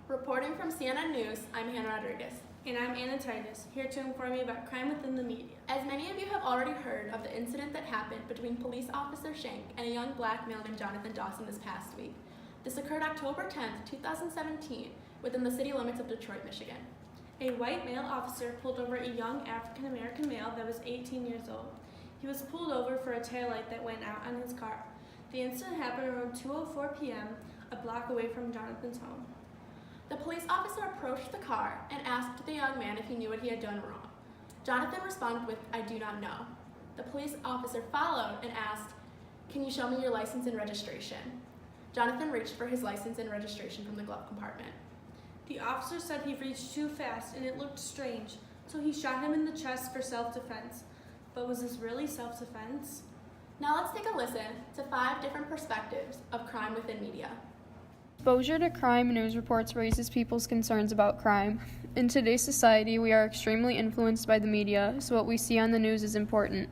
Reporting from CNN News, I'm Hannah Rodriguez. And I'm Anna Titus, here to inform you about crime within the media. As many of you have already heard of the incident that happened between police officer Shank and a young black male named Jonathan Dawson this past week. This occurred October 10th, 2017, within the city limits of Detroit, Michigan. A white male officer pulled over a young African-American male that was 18 years old. He was pulled over for a taillight that went out on his car. The incident happened around 2:04 p.m., a block away from Jonathan's home. The police officer approached the car and asked the young man if he knew what he had done wrong. Jonathan responded with, "I do not know." The police officer followed and asked, "Can you show me your license and registration?" Jonathan reached for his license and registration from the glove compartment. The officer said he reached too fast and it looked strange, so he shot him in the chest for self-defense. But was this really self-defense? Now let's take a listen to 5 different perspectives of crime within media. Exposure to crime news reports raises people's concerns about crime. In today's society, we are extremely influenced by the media, so what we see on the news is important.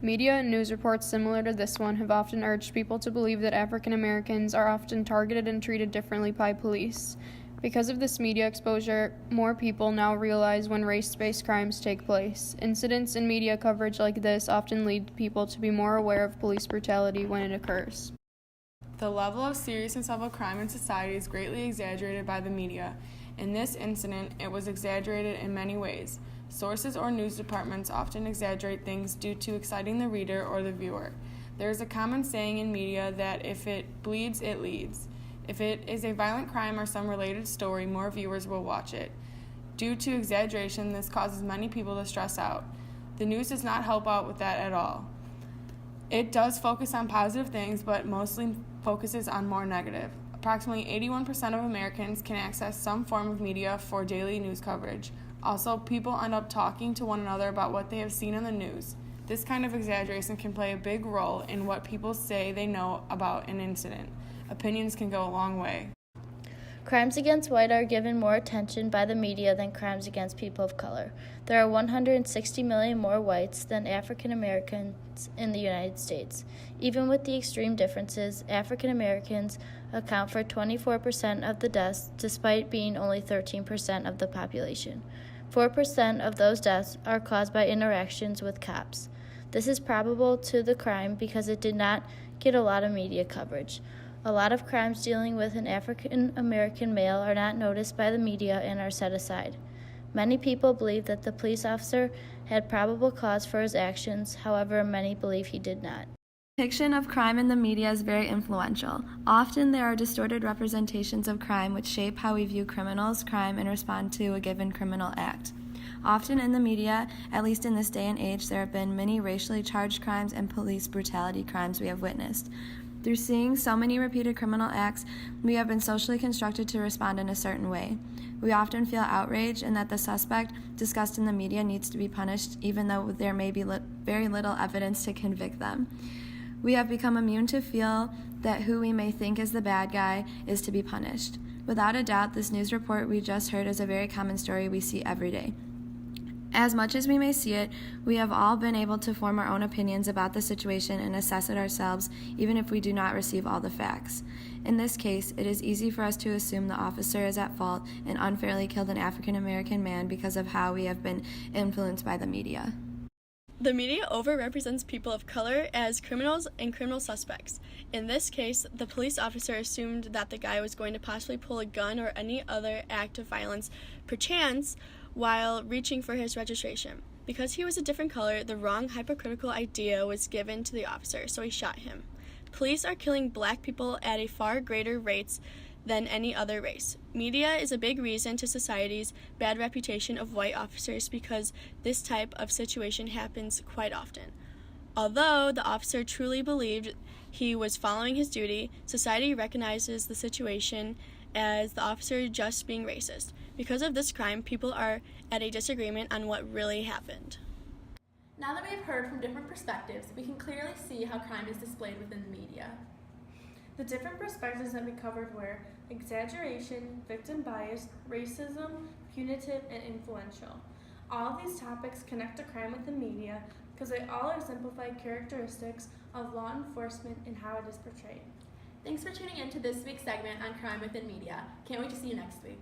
Media and news reports similar to this one have often urged people to believe that African Americans are often targeted and treated differently by police. Because of this media exposure, more people now realize when race-based crimes take place. Incidents in media coverage like this often lead people to be more aware of police brutality when it occurs. The level of seriousness of a crime in society is greatly exaggerated by the media. In this incident, it was exaggerated in many ways. Sources or news departments often exaggerate things due to exciting the reader or the viewer. There is a common saying in media that if it bleeds, it leads. If it is a violent crime or some related story, more viewers will watch it. Due to exaggeration, this causes many people to stress out. The news does not help out with that at all. It does focus on positive things, but mostly focuses on more negative. Approximately 81% of Americans can access some form of media for daily news coverage. Also, people end up talking to one another about what they have seen in the news. This kind of exaggeration can play a big role in what people say they know about an incident. Opinions can go a long way. Crimes against white are given more attention by the media than crimes against people of color. There are 160 million more whites than African Americans in the United States. Even with the extreme differences, African Americans account for 24% of the deaths, despite being only 13% of the population. 4% of those deaths are caused by interactions with cops. This is probable to the crime because it did not get a lot of media coverage. A lot of crimes dealing with an African American male are not noticed by the media and are set aside. Many people believe that the police officer had probable cause for his actions, however, many believe he did not. Depiction of crime in the media is very influential. Often there are distorted representations of crime which shape how we view criminals, crime, and respond to a given criminal act. Often in the media, at least in this day and age, there have been many racially charged crimes and police brutality crimes we have witnessed. Through seeing so many repeated criminal acts, we have been socially constructed to respond in a certain way. We often feel outraged and that the suspect discussed in the media needs to be punished, even though there may be very little evidence to convict them. We have become immune to feel that who we may think is the bad guy is to be punished. Without a doubt, this news report we just heard is a very common story we see every day. As much as we may see it, we have all been able to form our own opinions about the situation and assess it ourselves, even if we do not receive all the facts. In this case, it is easy for us to assume the officer is at fault and unfairly killed an African American man because of how we have been influenced by the media. The media overrepresents people of color as criminals and criminal suspects. In this case, the police officer assumed that the guy was going to possibly pull a gun or any other act of violence, perchance, while reaching for his registration. Because he was a different color, the wrong hypocritical idea was given to the officer, so he shot him. Police are killing black people at a far greater rates than any other race. Media is a big reason to society's bad reputation of white officers because this type of situation happens quite often. Although the officer truly believed he was following his duty, society recognizes the situation as the officer just being racist. Because of this crime, people are at a disagreement on what really happened. Now that we have heard from different perspectives, we can clearly see how crime is displayed within the media. The different perspectives that we covered were exaggeration, victim bias, racism, punitive, and influential. All of these topics connect to crime with the media because they all exemplify characteristics of law enforcement and how it is portrayed. Thanks for tuning in to this week's segment on crime within media. Can't wait to see you next week.